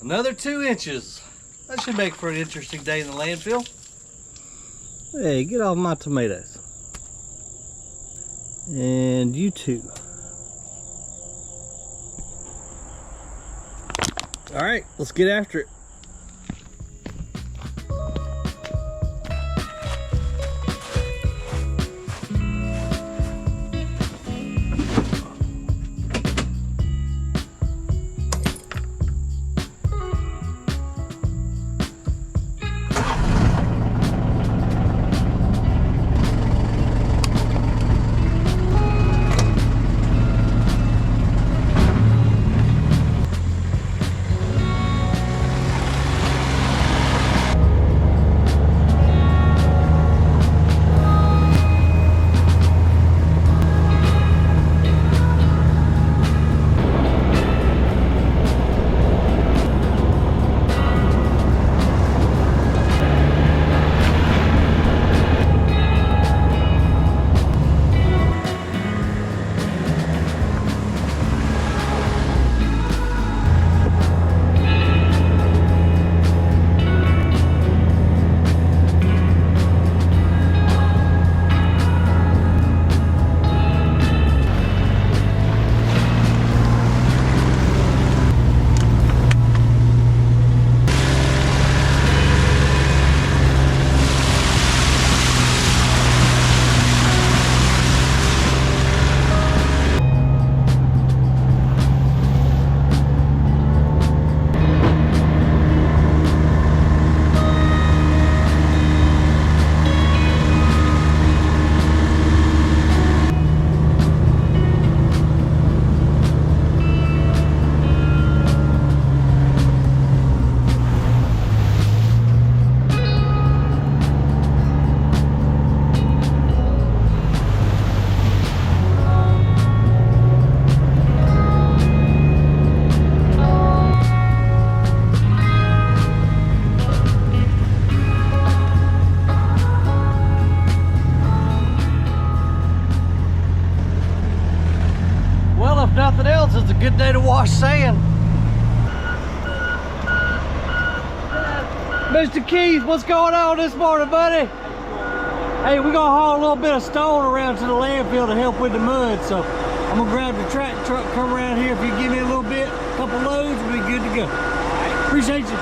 Another 2 inches. That should make for an interesting day in the landfill. Hey, get off my tomatoes. And you too. All right, let's get after it. Nothing else, it's a good day to wash sand. Mr. Keith, what's going on this morning, buddy? Hey, we're gonna haul a little bit of stone around to the landfill to help with the mud, so I'm gonna grab the track truck, come around here. If you give me a little bit, a couple loads, we'll be good to go. Appreciate you.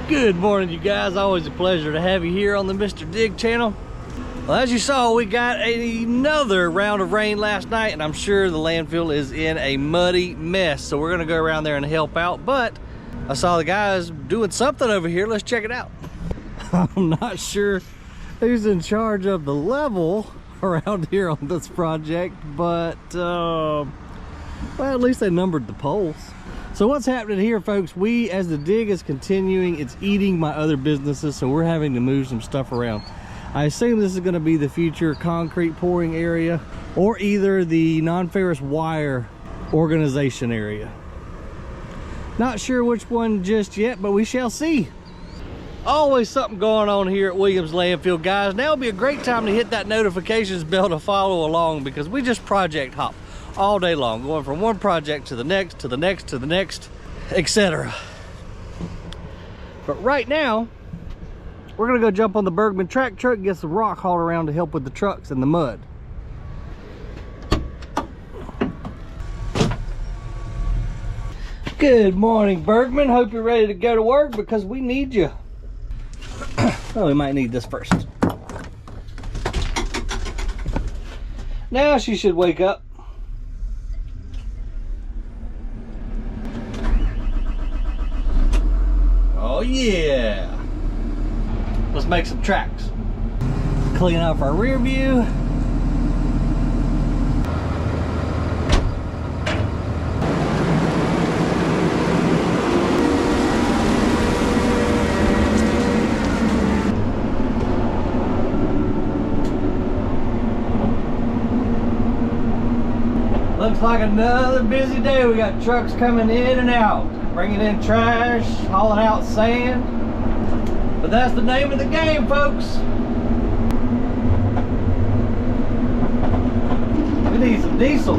Good morning, you guys. Always a pleasure to have you here on the Mr.DiGG channel. Well, as you saw, we got another round of rain last night, and I'm sure the landfill is in a muddy mess. So we're gonna go around there and help out, but I saw the guys doing something over here. Let's check it out. I'm not sure who's in charge of the level around here on this project, but well, at least they numbered the poles. So what's happening here, folks, as the dig is continuing, it's eating my other businesses, so we're having to move some stuff around. I assume this is going to be the future concrete pouring area, or either the non-ferrous wire organization area. Not sure which one just yet, but we shall see. Always something going on here at Williams Landfill, guys. Now would be a great time to hit that notifications bell to follow along, because we just project hop all day long, going from one project to the next, to the next, to the next, etc. But right now, we're gonna go jump on the Bergmann Track Truck and get some rock hauled around to help with the trucks and the mud. Good morning, Bergmann. Hope you're ready to go to work, because we need you. Well, we might need this first. Now she should wake up. yeah. Let's make some tracks. Clean off our rear view. Looks like another busy day. We got trucks coming in and out, bringing in trash, hauling out sand. But that's the name of the game, folks. We need some diesel.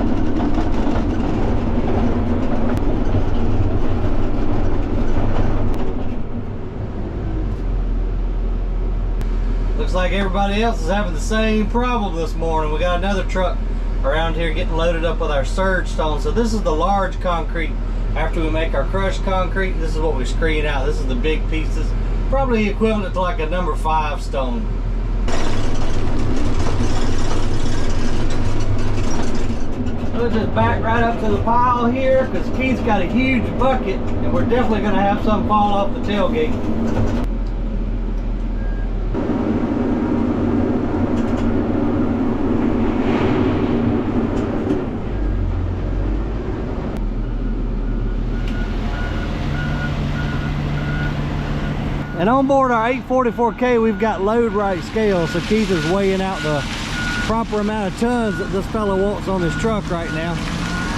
Looks like everybody else is having the same problem this morning. We got another truck around here getting loaded up with our surge stone. So this is the large concrete. After we make our crushed concrete, this is what we screen out. This is the big pieces, probably equivalent to like a number 5 stone. We'll just back right up to the pile here because Keith's got a huge bucket and we're definitely going to have some fall off the tailgate. And on board our 844K, we've got load right scales, so Keith is weighing out the proper amount of tons that this fellow wants on this truck right now.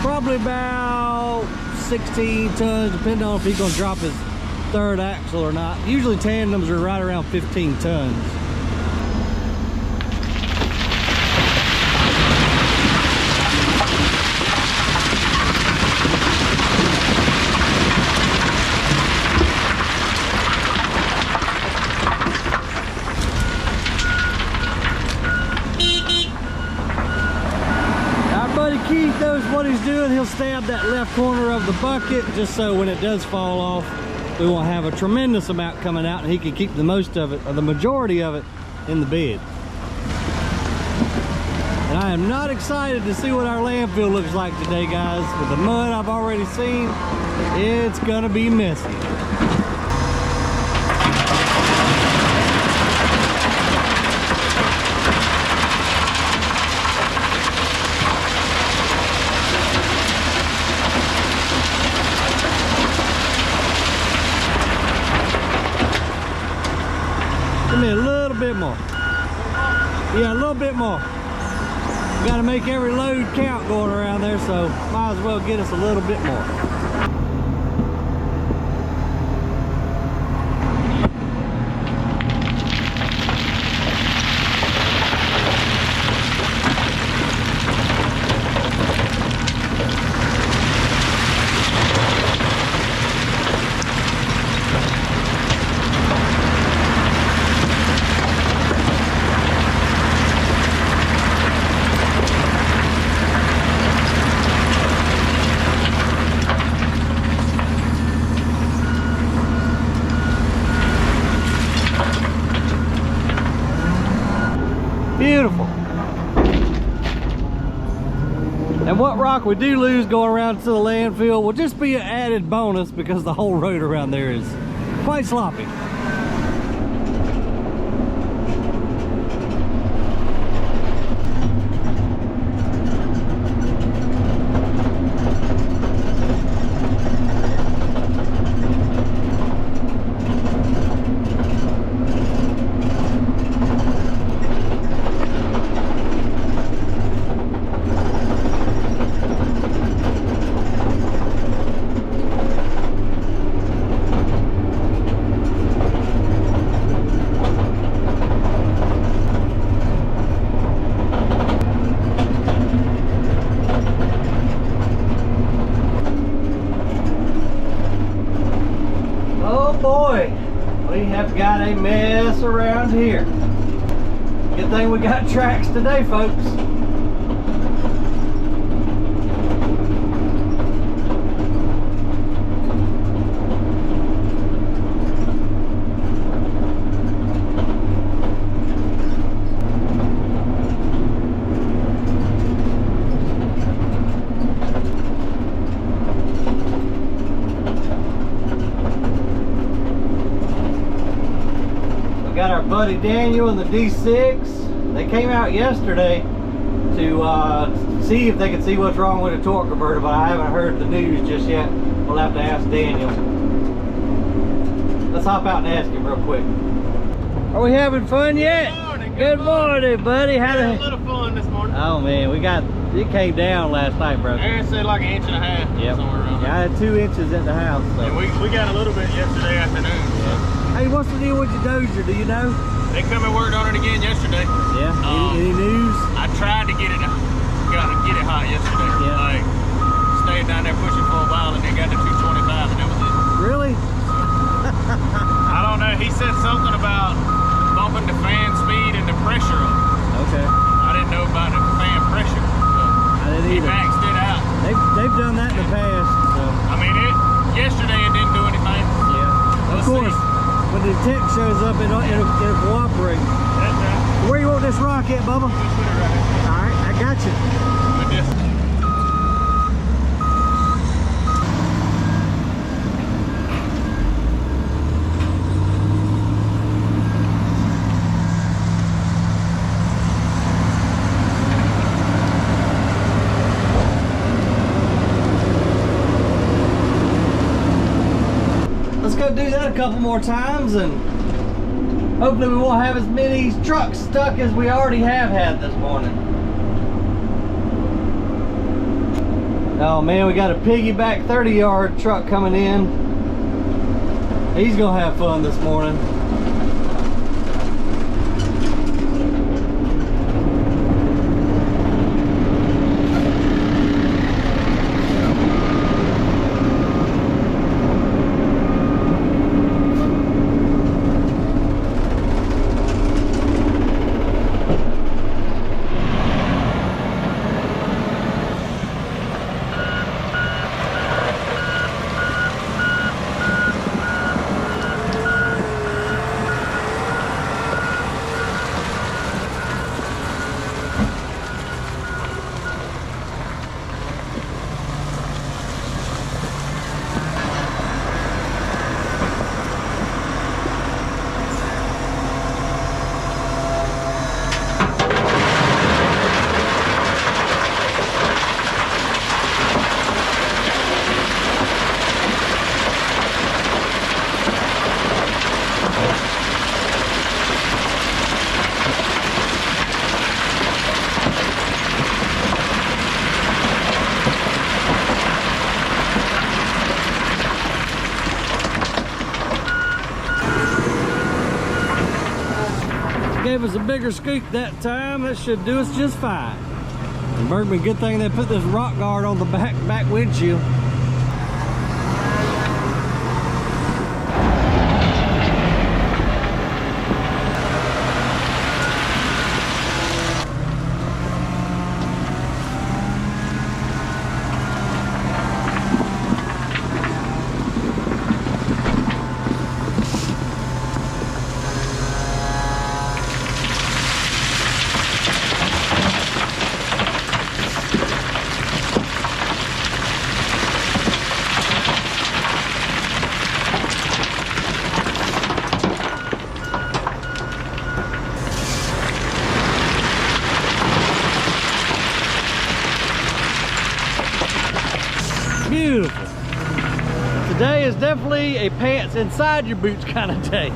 Probably about 16 tons, depending on if he's gonna drop his 3rd axle or not. Usually tandems are right around 15 tons. Keith knows what he's doing. He'll stab that left corner of the bucket just so when it does fall off, we won't have a tremendous amount coming out and he can keep the most of it, or the majority of it, in the bed. And I am not excited to see what our landfill looks like today, guys. With the mud I've already seen, it's gonna be messy. Give me a little bit more. Yeah, a little bit more. We gotta make every load count going around there, so might as well get us a little bit more. Beautiful. And what rock we do lose going around to the landfill will just be an added bonus because the whole road around there is quite sloppy. Boy, we have got a mess around here. Good thing we got tracks today, folks. got our buddy Daniel and the D6. They came out yesterday to see if they could see what's wrong with the torque converter, but I haven't heard the news just yet. We'll have to ask Daniel. Let's hop out and ask him real quick. Are we having fun yet? Good morning, buddy. Had a little fun this morning. Oh man, it came down last night, bro. Aaron said like 1.5 inches. Yep. Somewhere around there. I had 2 inches at the house. So. And we got a little bit yesterday afternoon. Yeah. Hey, what's the deal with your Dozier? Do you know? They come and worked on it again yesterday. Yeah. Any news? I tried to get it hot yesterday. Yeah. Like stayed down there pushing for a while and then got to 225 and that was it. Really? I don't know. He said something about bumping the fan speed and the pressure up. Okay. I didn't know about the fan pressure. I didn't He either. maxed it out. They've done that in the past. So. I mean, yesterday it didn't do anything. Yeah. Of course, when the tech shows up, it'll cooperate. That's right. Where you want this rock at, Bubba? Just put it right here. All right, I got you. With this. Let's go do that a couple more times, and hopefully we won't have as many trucks stuck as we already have had this morning. Oh man, we got a piggyback 30-yard truck coming in. He's gonna have fun this morning. Gave us a bigger scoop that time. That should do us just fine. And Bergmann, good thing they put this rock guard on the back windshield. Beautiful. Today is definitely a pants inside your boots kind of day.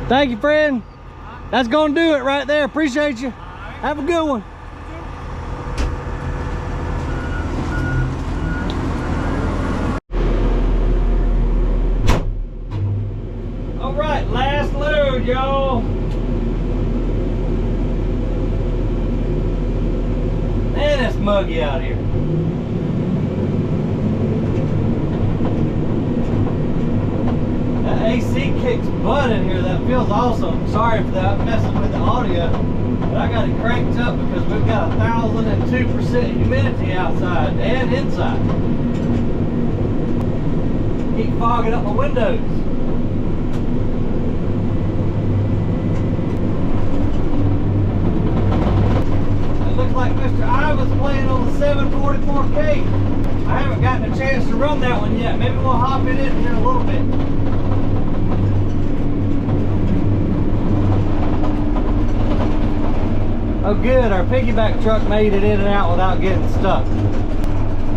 Thank you, friend. That's gonna do it right there. Appreciate you. Have a good one. All right, last load, y'all. Man, it's muggy out here. That AC kicks butt in here. That feels awesome. Sorry for that messing with the audio, but I got it cranked up because we've got 1,002% humidity outside and inside. Keep fogging up my windows. It looks like Mr. I was playing on the 744K. I haven't gotten a chance to run that one yet. Maybe we'll hop in it here in a little bit. Oh good, our piggyback truck made it in and out without getting stuck.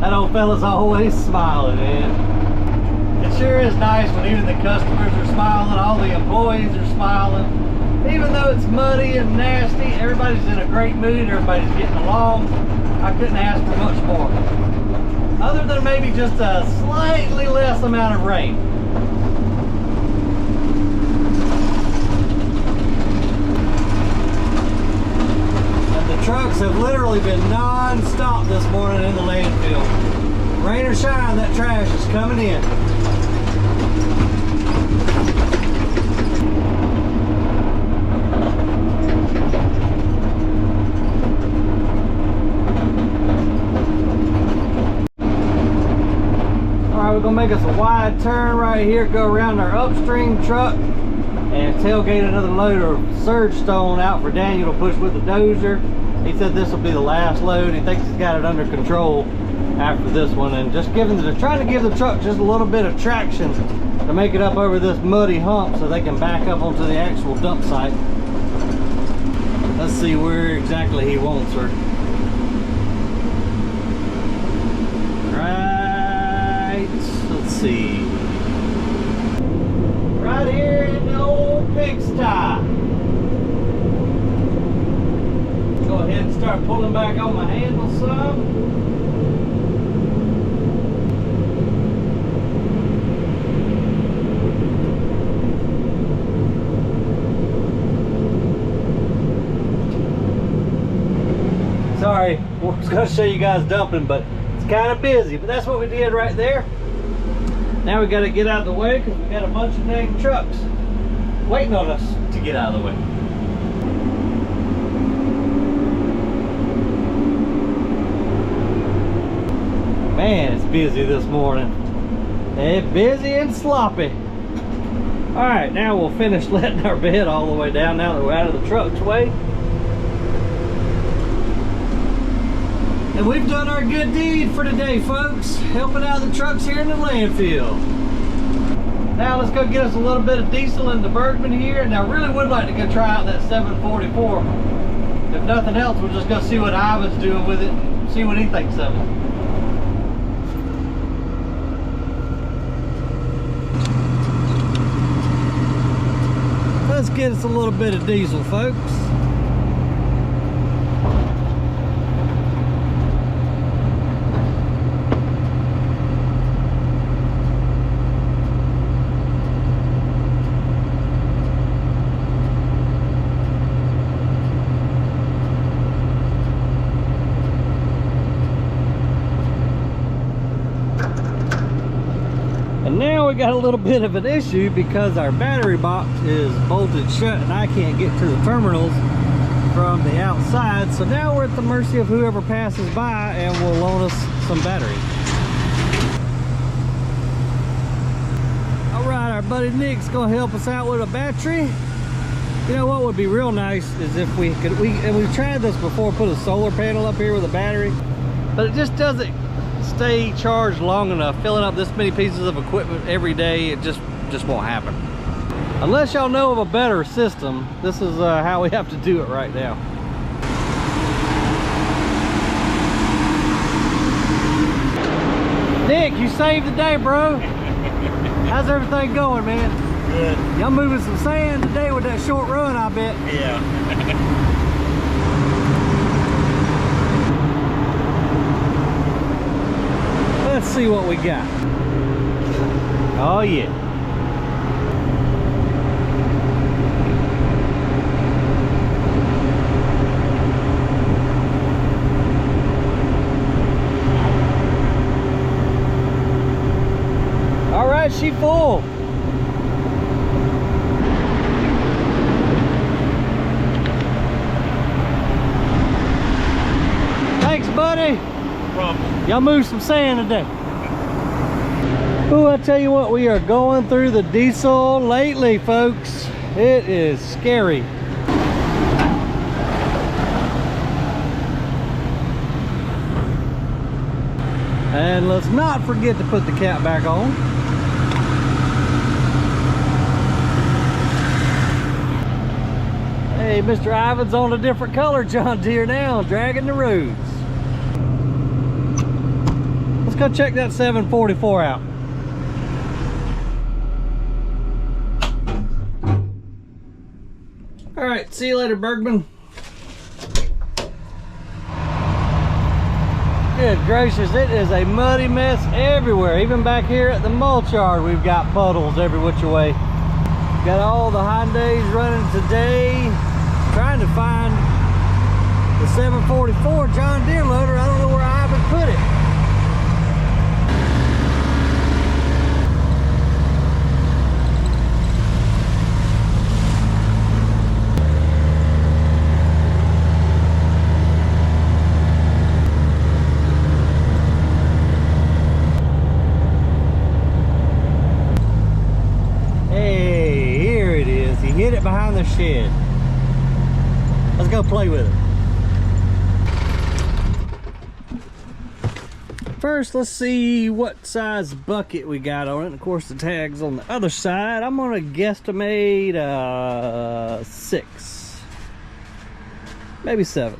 That old fella's always smiling, man. It sure is nice when even the customers are smiling, all the employees are smiling. Even though it's muddy and nasty, everybody's in a great mood, everybody's getting along. I couldn't ask for much more. Other than maybe just a slightly less amount of rain. The trucks have literally been non-stop this morning in the landfill. Rain or shine, that trash is coming in. Alright, we're going to make us a wide turn right here, go around our upstream truck and tailgate another load of surge stone out for Daniel to push with the dozer. He said this will be the last load. He thinks he's got it under control after this one, and just trying to give the truck just a little bit of traction to make it up over this muddy hump so they can back up onto the actual dump site. Let's see where exactly he wants her. Right, let's see. Right here in the old pigsty. Go ahead and start pulling back on my handle some. Sorry, I was going to show you guys dumping, but it's kind of busy. But that's what we did right there. Now we got to get out of the way because we got a bunch of dang trucks waiting on us to get out of the way. Man, it's busy this morning. It's busy and sloppy. All right, now we'll finish letting our bed all the way down now that we're out of the truck's way. And we've done our good deed for today, folks, helping out the trucks here in the landfill. Now let's go get us a little bit of diesel in the Bergmann here, and I really would like to go try out that 744. If nothing else, we'll just go see what Ivan's doing with it and see what he thinks of it. Let's get us a little bit of diesel, folks. And now we got a little bit of an issue because our battery box is bolted shut and I can't get to the terminals from the outside. So now we're at the mercy of whoever passes by and will loan us some batteries. All right, our buddy Nick's gonna help us out with a battery. You know what would be real nice is if we could, and we've tried this before, put a solar panel up here with a battery, but it just doesn't stay charged long enough. Filling up this many pieces of equipment every day, it just won't happen. Unless y'all know of a better system, this is how we have to do it right now. Nick, you saved the day, bro. How's everything going, man? Good. Y'all moving some sand today with that short run, I bet. Yeah. Let's see what we got. Oh yeah. All right, she full. Thanks, buddy. No problem. Y'all moved some sand today. Ooh, I tell you what, we are going through the diesel lately, folks. It is scary. And let's not forget to put the cap back on. Hey, Mr. Ivan's on a different color John Deere now, dragging the roads. Let's go check that 744 out. All right, see you later, Bergmann. Good gracious, it is a muddy mess everywhere. Even back here at the mulch yard, we've got puddles every which way. Got all the Hyundais running today. Trying to find the 744 John Deere loader. I don't know where Ivan put it. Hit it behind the shed. Let's go play with it. First, let's see what size bucket we got on it. And of course, the tag's on the other side. I'm gonna guesstimate 6, maybe 7.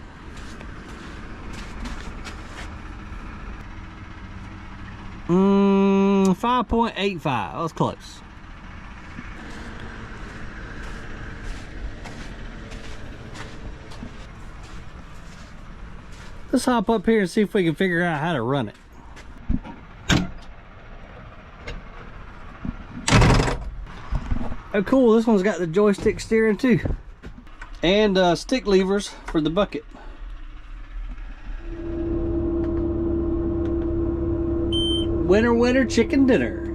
Mm, 5.85. That was close. Let's hop up here and see if we can figure out how to run it. Oh cool, this one's got the joystick steering too. And stick levers for the bucket. Winter, winter chicken dinner.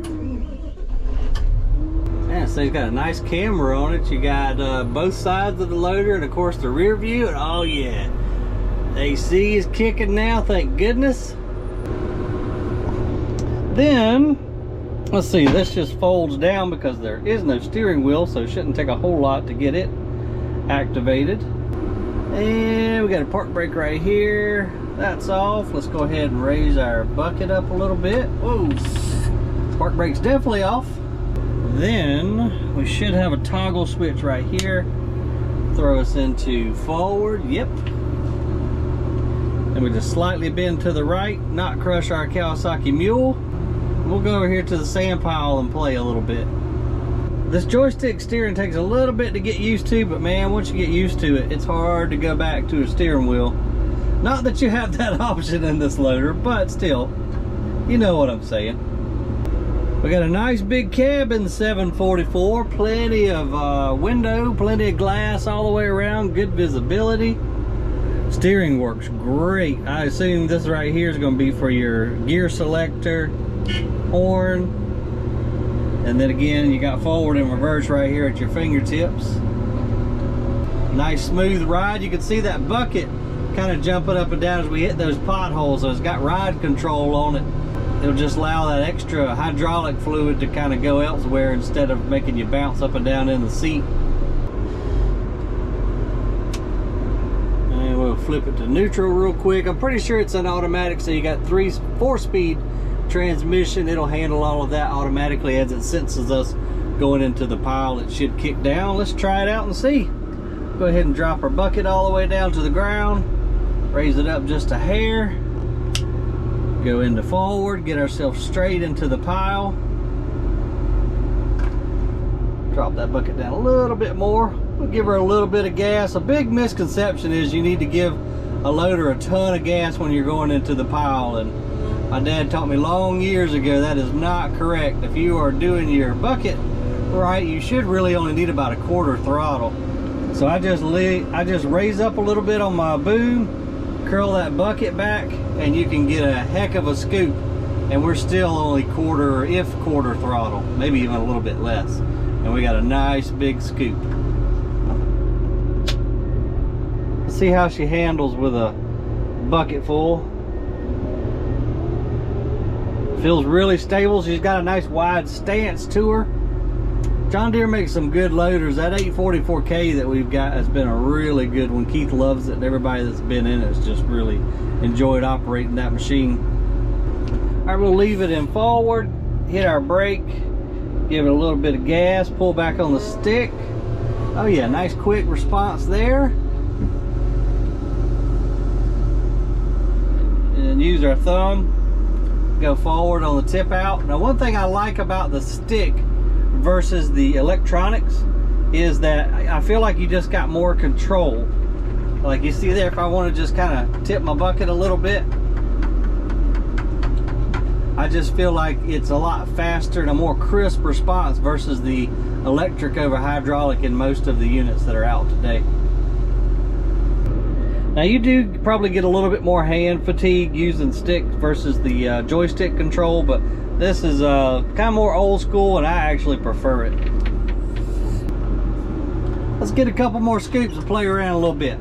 Yeah, so it's got a nice camera on it. You got both sides of the loader and of course the rear view. And oh yeah. AC is kicking now, thank goodness. Then, let's see, this just folds down because there is no steering wheel, so it shouldn't take a whole lot to get it activated. And we got a park brake right here. That's off. Let's go ahead and raise our bucket up a little bit. Whoa, park brake's definitely off. Then, we should have a toggle switch right here. Throw us into forward, yep. And we just slightly bend to the right, not crush our Kawasaki mule. We'll go over here to the sand pile and play a little bit. This joystick steering takes a little bit to get used to, but man, once you get used to it, it's hard to go back to a steering wheel. Not that you have that option in this loader, but still, you know what I'm saying. We got a nice big cab in the 744, plenty of window, plenty of glass all the way around, good visibility. Steering works great. I assume this right here is going to be for your gear selector, horn, and then again you got forward and reverse right here at your fingertips. Nice smooth ride. You can see that bucket kind of jumping up and down as we hit those potholes, so it's got ride control on it. It'll just allow that extra hydraulic fluid to kind of go elsewhere instead of making you bounce up and down in the seat. We'll flip it to neutral real quick. I'm pretty sure it's an automatic, so you got 4-speed transmission. It'll handle all of that automatically as it senses us going into the pile. It should kick down. Let's try it out and see. Go ahead and drop our bucket all the way down to the ground. Raise it up just a hair. Go into forward, get ourselves straight into the pile. drop that bucket down a little bit more. We'll give her a little bit of gas. A big misconception is you need to give a loader a ton of gas when you're going into the pile, and my dad taught me long years ago that is not correct. If you are doing your bucket right, you should really only need about a quarter throttle. So I just raise up a little bit on my boom, curl that bucket back, and you can get a heck of a scoop. And we're still only quarter throttle, maybe even a little bit less. And we got a nice big scoop. Let's see how she handles with a bucket full. Feels really stable. She's got a nice wide stance to her. John Deere makes some good loaders. That 844K that we've got has been a really good one. Keith loves it, and everybody that's been in it has just really enjoyed operating that machine. All right, we'll leave it in forward, hit our brake, give it a little bit of gas, pull back on the stick. Oh yeah, nice quick response there. And use our thumb, go forward on the tip out. Now, one thing I like about the stick versus the electronics is that I feel like you just got more control. Like you see there, if I want to just kind of tip my bucket a little bit, I just feel like it's a lot faster and a more crisp response versus the electric over hydraulic in most of the units that are out today. Now, you do probably get a little bit more hand fatigue using stick versus the joystick control, but this is kind of more old school, and I actually prefer it. Let's get a couple more scoops and play around a little bit.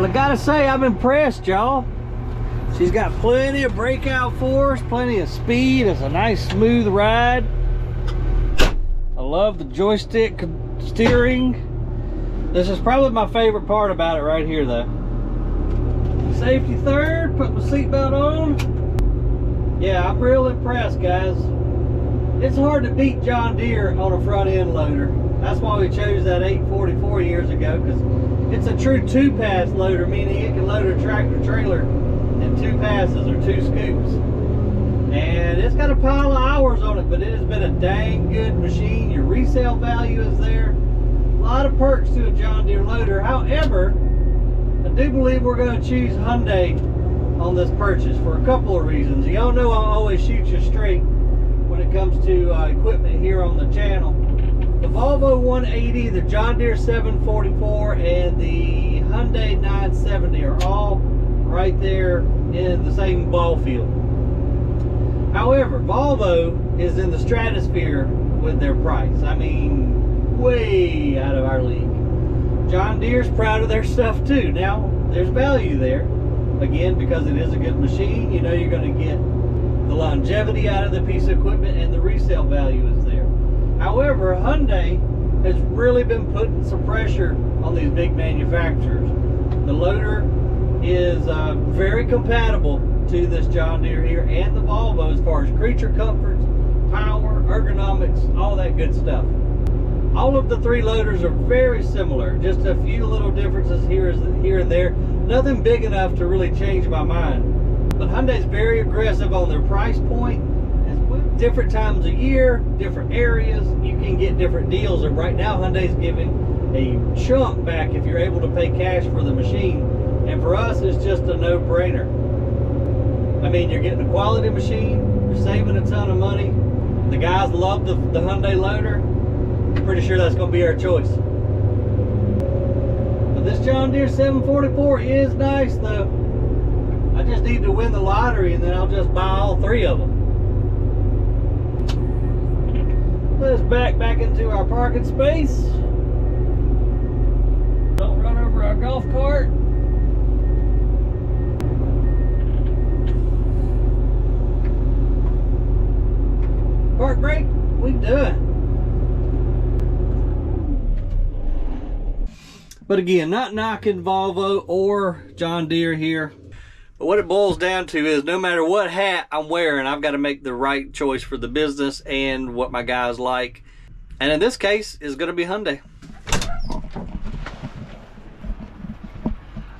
I gotta say, I'm impressed, y'all. She's got plenty of breakout force, plenty of speed. It's a nice smooth ride. I love the joystick steering. This is probably my favorite part about it right here though. Safety third, put my seatbelt on. Yeah, I'm real impressed, guys. It's hard to beat John Deere on a front end loader. That's why we chose that 844 years ago, because it's a true 2-pass loader, meaning it can load a tractor trailer in 2 passes or 2 scoops. And it's got a pile of hours on it, but it has been a dang good machine. Your resale value is there. A lot of perks to a John Deere loader. However, I do believe we're going to choose Hyundai on this purchase for a couple of reasons. Y'all know I always shoot you straight when it comes to equipment here on the channel. The Volvo 180, the John Deere 744, and the Hyundai 970 are all right there in the same ball field. However, Volvo is in the stratosphere with their price. I mean, way out of our league. John Deere's proud of their stuff too. Now, there's value there. Again, because it is a good machine, you know you're going to get the longevity out of the piece of equipment, and the resale value is there. However, Hyundai has really been putting some pressure on these big manufacturers. The loader is very compatible to this John Deere here and the Volvo as far as creature comforts, power, ergonomics, all that good stuff. All of the 3 loaders are very similar, just a few little differences here and there. Nothing big enough to really change my mind. But Hyundai's very aggressive on their price point. Different times of year, different areas, you can get different deals. And right now, Hyundai's giving a chunk back if you're able to pay cash for the machine. And for us, it's just a no-brainer. I mean, you're getting a quality machine, you're saving a ton of money. The guys love the Hyundai loader. I'm pretty sure that's going to be our choice. But this John Deere 744 is nice, though. I just need to win the lottery, and then I'll just buy all 3 of them. Let's back into our parking space. Don't run over our golf cart. Park brake, we done. But again, not knocking Volvo or John Deere here. But what it boils down to is no matter what hat I'm wearing, I've got to make the right choice for the business and what my guys like. And in this case, it's going to be Hyundai.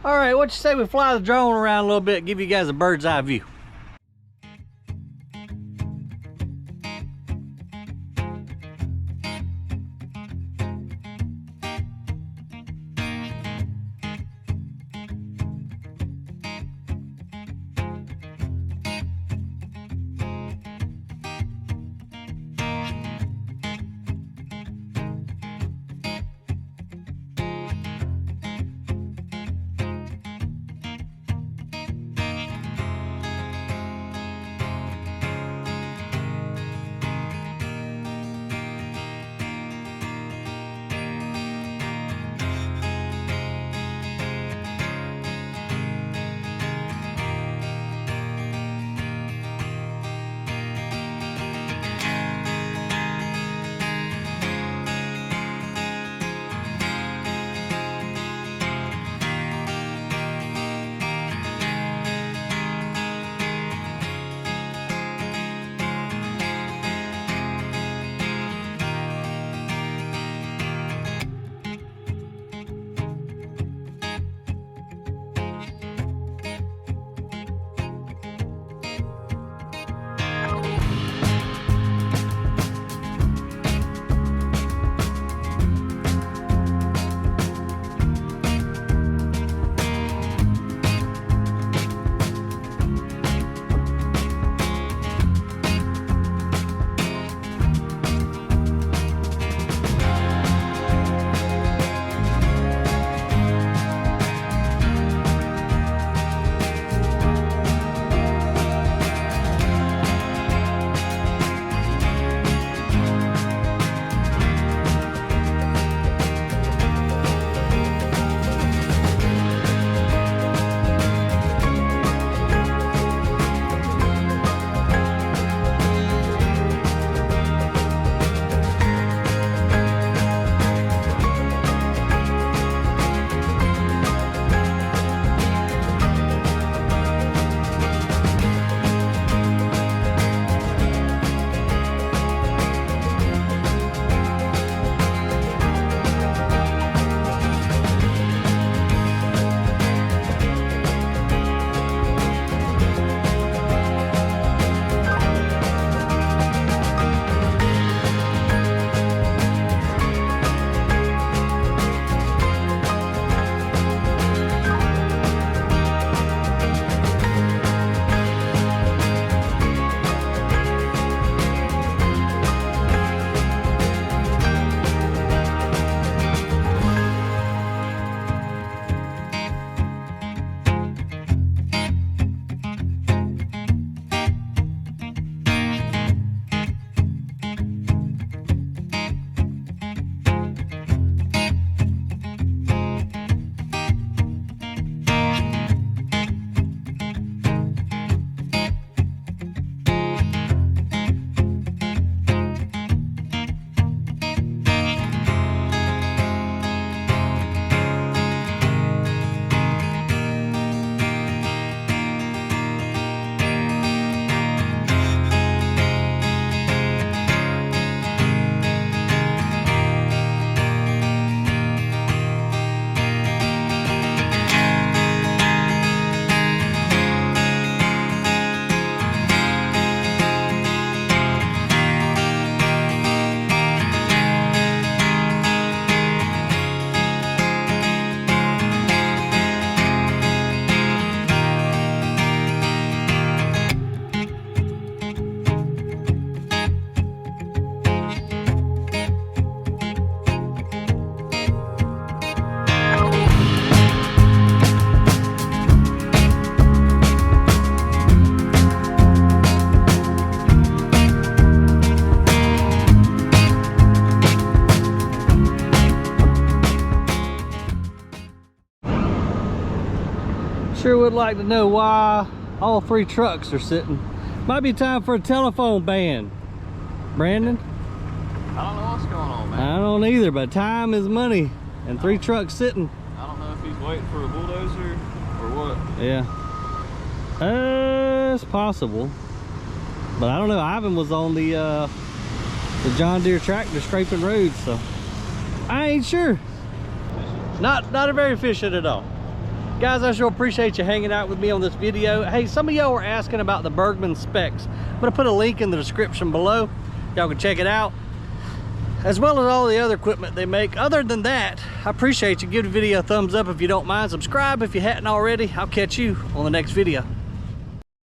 All right, what you say we fly the drone around a little bit, give you guys a bird's eye view. would like to know why all 3 trucks are sitting. Might be time for a telephone ban. Brandon? I don't know what's going on, man. I don't either, but time is money. And 3 trucks sitting. I don't know if he's waiting for a bulldozer or what. Yeah. It's possible. But I don't know. Ivan was on the John Deere tractor scraping roads, so I ain't sure. Not very efficient at all. Guys, I sure appreciate you hanging out with me on this video. Hey, some of y'all were asking about the Bergmann specs. I'm gonna put a link in the description below. Y'all can check it out, as well as all the other equipment they make. Other than that, I appreciate you. Give the video a thumbs up if you don't mind. Subscribe if you hadn't already. I'll catch you on the next video.